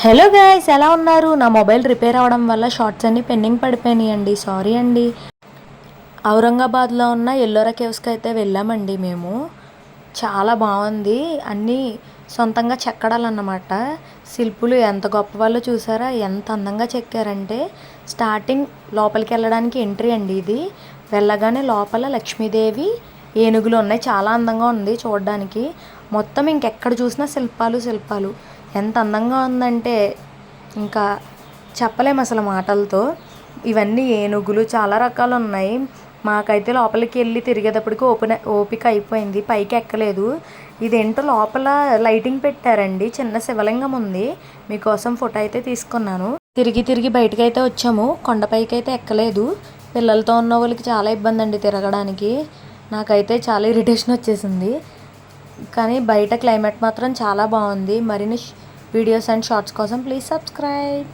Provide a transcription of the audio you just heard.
Hello guys, ఎలా ఉన్నారు? నా మొబైల్ రిపేర్ అవ్వడం వల్ల షార్ట్స్ అన్నీ పెండింగ్ పడిపోయినాయండి. సారీ అండి. ఔరంగాబాద్లో ఉన్న ఎల్లోరా కేవ్స్కి అయితే వెళ్ళామండి మేము. చాలా బాగుంది. అన్నీ సొంతంగా చెక్కడాలన్నమాట. శిల్పులు ఎంత గొప్ప వాళ్ళు చూసారా, ఎంత అందంగా చెక్కారంటే. స్టార్టింగ్ లోపలికి వెళ్ళడానికి ఎంట్రీ అండి ఇది. వెళ్ళగానే లోపల లక్ష్మీదేవి ఏనుగులు ఉన్నాయి. చాలా అందంగా ఉంది చూడడానికి. మొత్తం ఇంకెక్కడ చూసినా శిల్పాలు శిల్పాలు. ఎంత అందంగా ఉందంటే ఇంకా చెప్పలేము అసలు మాటలతో. ఇవన్నీ ఏనుగులు చాలా రకాలు ఉన్నాయి. మాకైతే లోపలికి వెళ్ళి తిరిగేటప్పటికి ఓపిక అయిపోయింది, పైకి ఎక్కలేదు. ఇదేంటో లోపల లైటింగ్ పెట్టారండి. చిన్న శివలింగం ఉంది. మీకోసం ఫోటో అయితే తీసుకున్నాను. తిరిగి తిరిగి బయటకు అయితే వచ్చాము. కొండపైకి అయితే ఎక్కలేదు. పిల్లలతో ఉన్న వాళ్ళకి చాలా ఇబ్బంది అండి తిరగడానికి. నాకైతే చాలా ఇరిటేషన్ వచ్చేసింది. కానీ బయట క్లైమేట్ మాత్రం చాలా బాగుంది. మరిన్ని వీడియోస్ అండ్ షార్ట్స్ కోసం ప్లీజ్ సబ్స్క్రైబ్.